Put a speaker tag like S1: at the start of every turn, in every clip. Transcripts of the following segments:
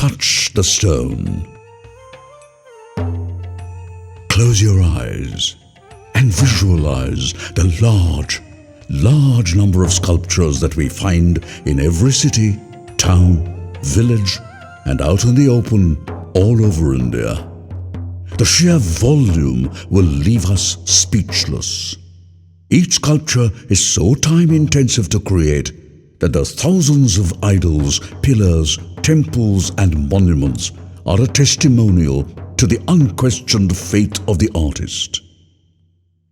S1: touch the stone. Close your eyes and visualize the large number of sculptures that we find in every city, town, village, and out in the open all over India. The sheer volume will leave us speechless. Each sculpture is so time-intensive to create that the thousands of idols, pillars, temples, and monuments are a testimonial to the unquestioned faith of the artist.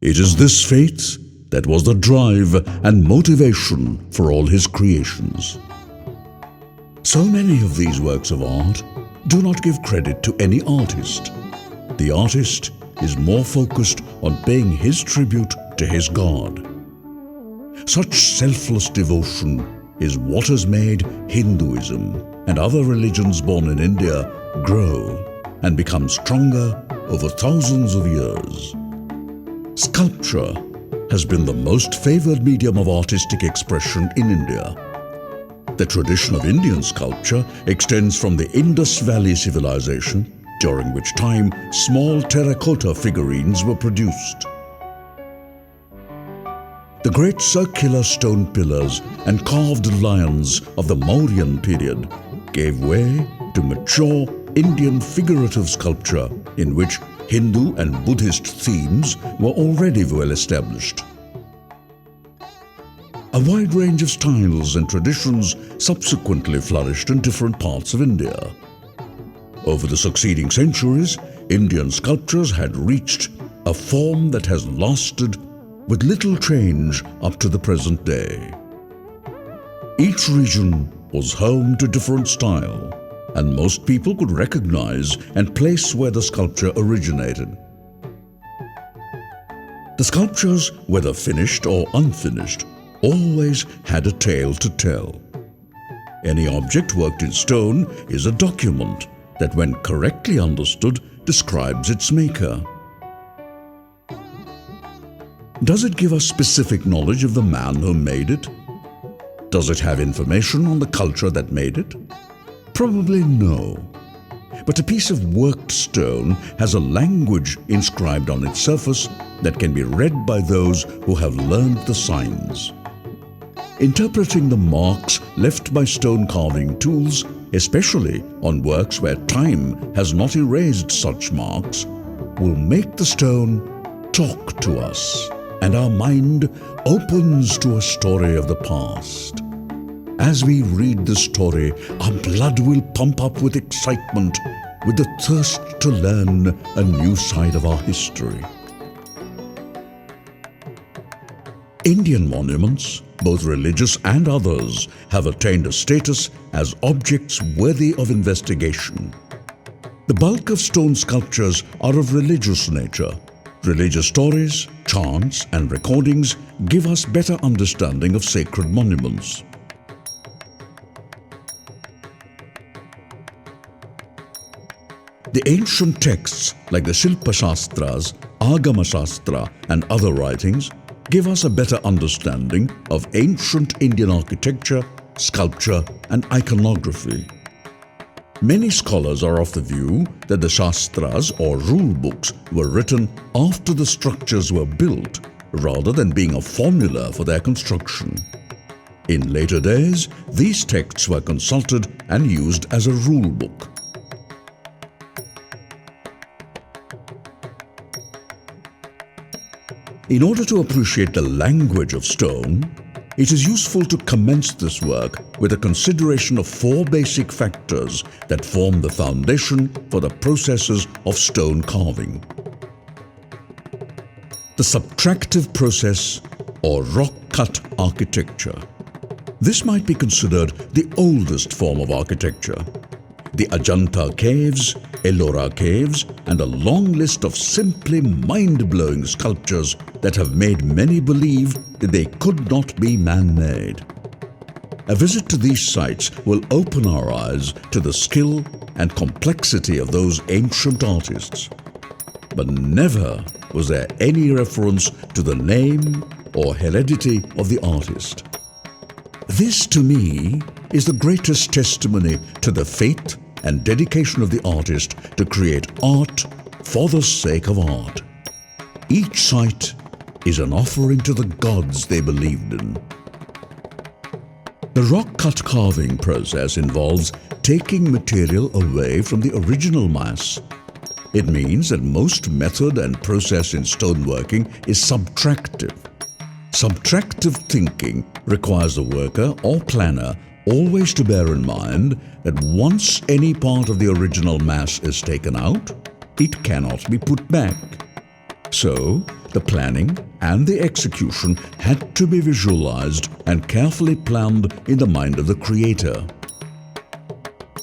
S1: It is this faith that was the drive and motivation for all his creations. So many of these works of art do not give credit to any artist. The artist is more focused on paying his tribute to his God. Such selfless devotion is what has made Hinduism and other religions born in India grow and become stronger over thousands of years. Sculpture has been the most favored medium of artistic expression in India. The tradition of Indian sculpture extends from the Indus Valley civilization, during which time small terracotta figurines were produced. The great circular stone pillars and carved lions of the Mauryan period gave way to mature Indian figurative sculpture in which Hindu and Buddhist themes were already well established. A wide range of styles and traditions subsequently flourished in different parts of India. Over the succeeding centuries, Indian sculptures had reached a form that has lasted with little change up to the present day. Each region was home to different style, and most people could recognize and place where the sculpture originated. The sculptures, whether finished or unfinished, always had a tale to tell. Any object worked in stone is a document that, when correctly understood, describes its maker. Does it give us specific knowledge of the man who made it? Does it have information on the culture that made it? Probably no. But a piece of worked stone has a language inscribed on its surface that can be read by those who have learned the signs. Interpreting the marks left by stone carving tools, especially on works where time has not erased such marks, will make the stone talk to us, and our mind opens to a story of the past. As we read the story, our blood will pump up with excitement, with the thirst to learn a new side of our history. Indian monuments, both religious and others, have attained a status as objects worthy of investigation. The bulk of stone sculptures are of religious nature. Religious stories, chants, and recordings give us better understanding of sacred monuments. The ancient texts like the Shilpa Shastras, Agama Shastra, and other writings give us a better understanding of ancient Indian architecture, sculpture, and iconography. Many scholars are of the view that the Shastras or rule books were written after the structures were built, rather than being a formula for their construction. In later days, these texts were consulted and used as a rule book. In order to appreciate the language of stone, it is useful to commence this work with a consideration of four basic factors that form the foundation for the processes of stone carving. The subtractive process, or rock-cut architecture. This might be considered the oldest form of architecture. The Ajanta Caves, Ellora Caves, and a long list of simply mind-blowing sculptures that have made many believe that they could not be man-made. A visit to these sites will open our eyes to the skill and complexity of those ancient artists. But never was there any reference to the name or heredity of the artist. This, to me, is the greatest testimony to the faith and dedication of the artist to create art for the sake of art. Each site is an offering to the gods they believed in. The rock-cut carving process involves taking material away from the original mass. It means that most method and process in stoneworking is subtractive. Subtractive thinking requires the worker or planner always to bear in mind that once any part of the original mass is taken out, it cannot be put back. So, the planning and the execution had to be visualized and carefully planned in the mind of the creator.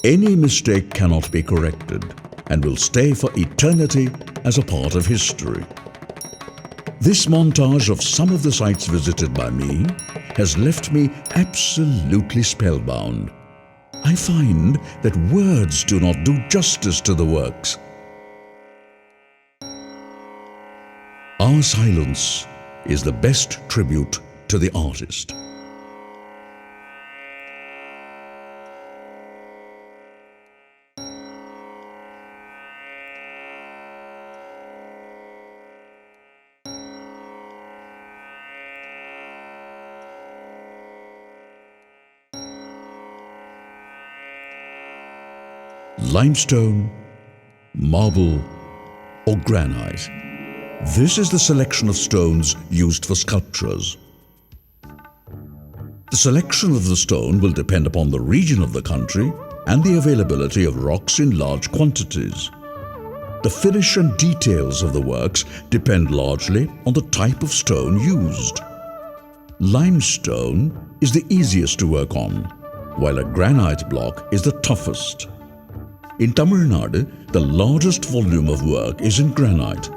S1: Any mistake cannot be corrected and will stay for eternity as a part of history. This montage of some of the sites visited by me has left me absolutely spellbound. I find that words do not do justice to the works. Our silence is the best tribute to the artist. Limestone, marble, or granite. This is the selection of stones used for sculptures. The selection of the stone will depend upon the region of the country and the availability of rocks in large quantities. The finish and details of the works depend largely on the type of stone used. Limestone is the easiest to work on, while a granite block is the toughest. In Tamil Nadu, the largest volume of work is in granite.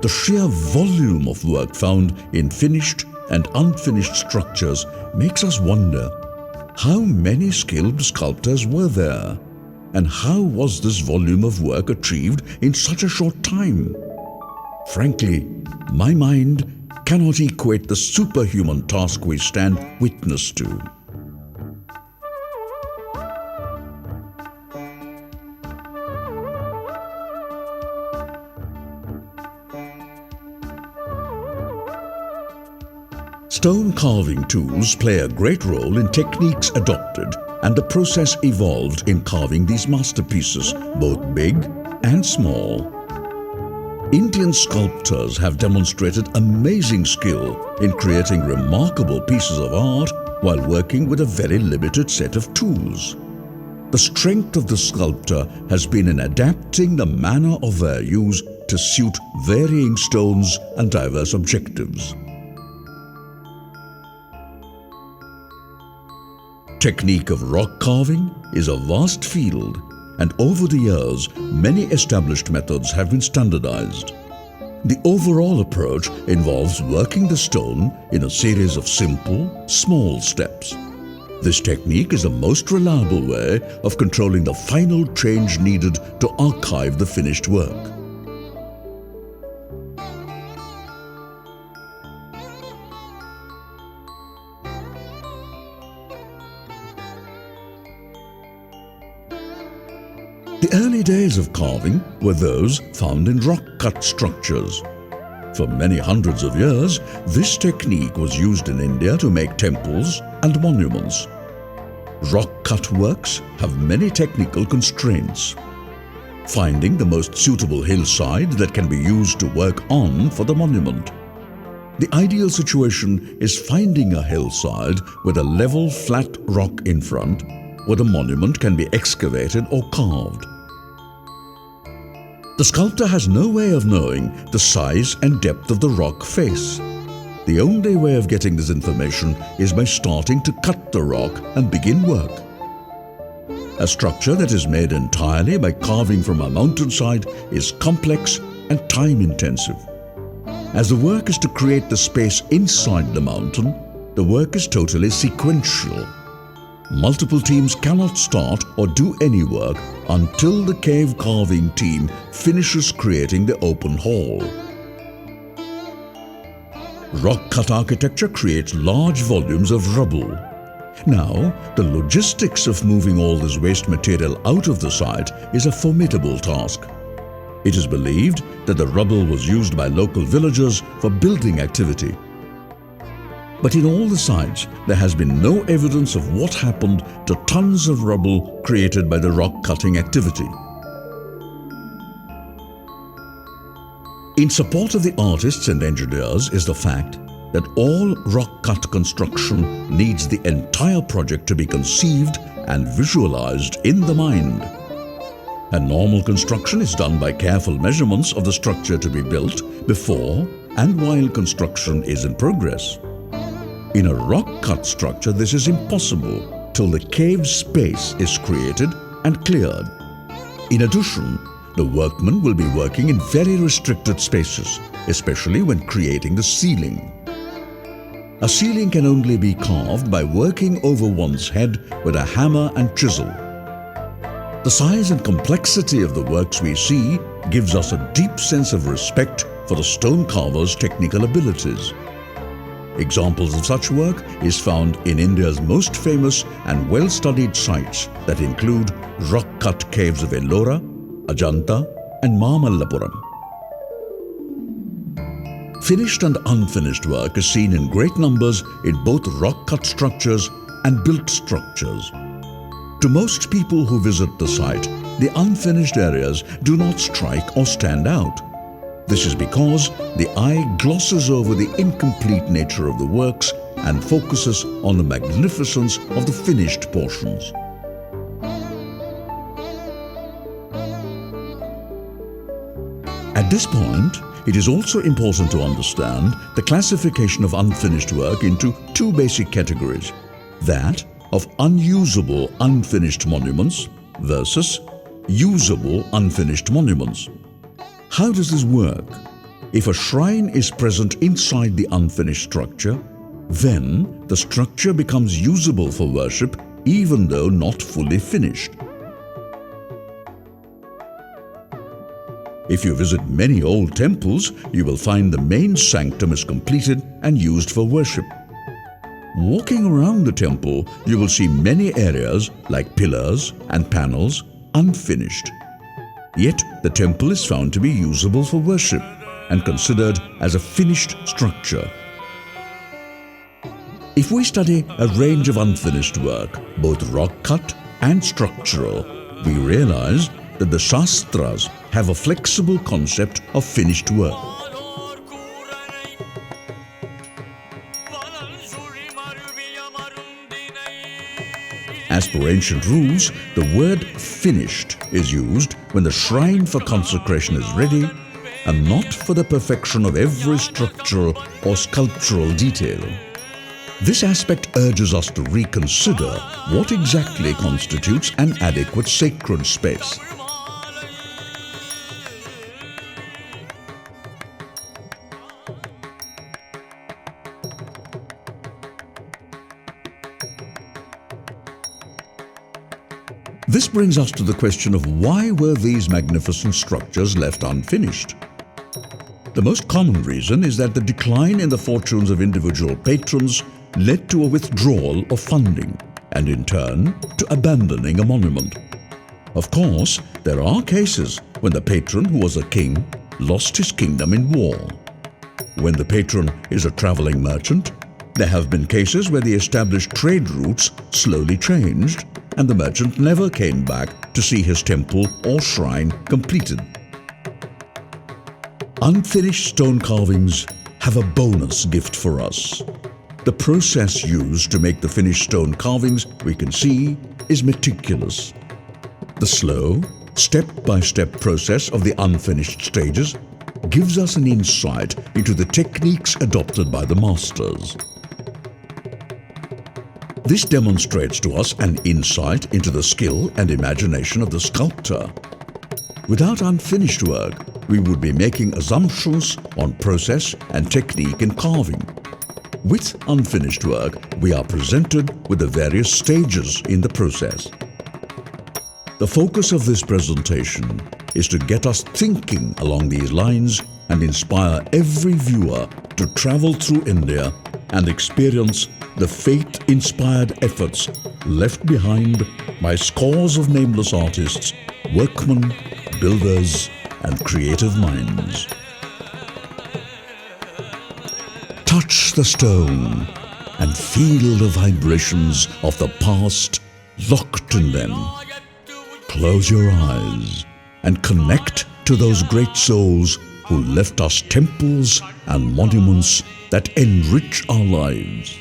S1: The sheer volume of work found in finished and unfinished structures makes us wonder how many skilled sculptors were there, and how was this volume of work achieved in such a short time? Frankly, my mind cannot equate the superhuman task we stand witness to. Stone carving tools play a great role in techniques adopted and the process evolved in carving these masterpieces, both big and small. Indian sculptors have demonstrated amazing skill in creating remarkable pieces of art while working with a very limited set of tools. The strength of the sculptor has been in adapting the manner of their use to suit varying stones and diverse objectives. Technique of rock carving is a vast field, and over the years, many established methods have been standardized. The overall approach involves working the stone in a series of simple, small steps. This technique is the most reliable way of controlling the final change needed to archive the finished work. The early days of carving were those found in rock-cut structures. For many hundreds of years, this technique was used in India to make temples and monuments. Rock-cut works have many technical constraints. Finding the most suitable hillside that can be used to work on for the monument. The ideal situation is finding a hillside with a level, flat rock in front, where the monument can be excavated or carved. The sculptor has no way of knowing the size and depth of the rock face. The only way of getting this information is by starting to cut the rock and begin work. A structure that is made entirely by carving from a mountainside is complex and time-intensive. As the work is to create the space inside the mountain, the work is totally sequential. Multiple teams cannot start or do any work until the cave carving team finishes creating the open hall. Rock-cut architecture creates large volumes of rubble. Now, the logistics of moving all this waste material out of the site is a formidable task. It is believed that the rubble was used by local villagers for building activity. But in all the sites, there has been no evidence of what happened to tons of rubble created by the rock cutting activity. In support of the artists and engineers is the fact that all rock cut construction needs the entire project to be conceived and visualized in the mind. A normal construction is done by careful measurements of the structure to be built before and while construction is in progress. In a rock-cut structure, this is impossible till the cave space is created and cleared. In addition, the workmen will be working in very restricted spaces, especially when creating the ceiling. A ceiling can only be carved by working over one's head with a hammer and chisel. The size and complexity of the works we see gives us a deep sense of respect for the stone carver's technical abilities. Examples of such work is found in India's most famous and well-studied sites that include rock-cut caves of Ellora, Ajanta and Mamalapuram. Finished and unfinished work is seen in great numbers in both rock-cut structures and built structures. To most people who visit the site, the unfinished areas do not strike or stand out. This is because the eye glosses over the incomplete nature of the works and focuses on the magnificence of the finished portions. At this point, it is also important to understand the classification of unfinished work into two basic categories: that of unusable unfinished monuments versus usable unfinished monuments. How does this work? If a shrine is present inside the unfinished structure, then the structure becomes usable for worship even though not fully finished. If you visit many old temples, you will find the main sanctum is completed and used for worship. Walking around the temple, you will see many areas like pillars and panels unfinished. Yet the temple is found to be usable for worship and considered as a finished structure. If we study a range of unfinished work, both rock-cut and structural, we realize that the Shastras have a flexible concept of finished work. As per ancient rules, the word finished is used when the shrine for consecration is ready and not for the perfection of every structural or sculptural detail. This aspect urges us to reconsider what exactly constitutes an adequate sacred space. This brings us to the question of why were these magnificent structures left unfinished? The most common reason is that the decline in the fortunes of individual patrons led to a withdrawal of funding and in turn to abandoning a monument. Of course, there are cases when the patron who was a king lost his kingdom in war. When the patron is a traveling merchant, there have been cases where the established trade routes slowly changed and the merchant never came back to see his temple or shrine completed. Unfinished stone carvings have a bonus gift for us. The process used to make the finished stone carvings we can see is meticulous. The slow, step-by-step process of the unfinished stages gives us an insight into the techniques adopted by the masters. This demonstrates to us an insight into the skill and imagination of the sculptor. Without unfinished work, we would be making assumptions on process and technique in carving. With unfinished work, we are presented with the various stages in the process. The focus of this presentation is to get us thinking along these lines and inspire every viewer to travel through India and experience the faith-inspired efforts left behind by scores of nameless artists, workmen, builders, and creative minds. Touch the stone and feel the vibrations of the past locked in them. Close your eyes and connect to those great souls who left us temples and monuments that enrich our lives.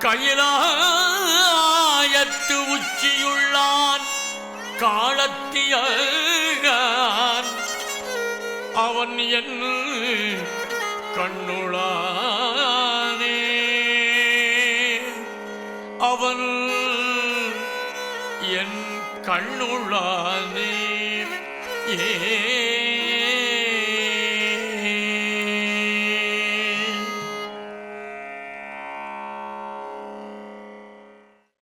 S2: கைலாயத்து உச்சியுள்ளான் காலத்தியான் அவன் என் கண்ணுளானே அவன் என் கண்ணுளானே ஏ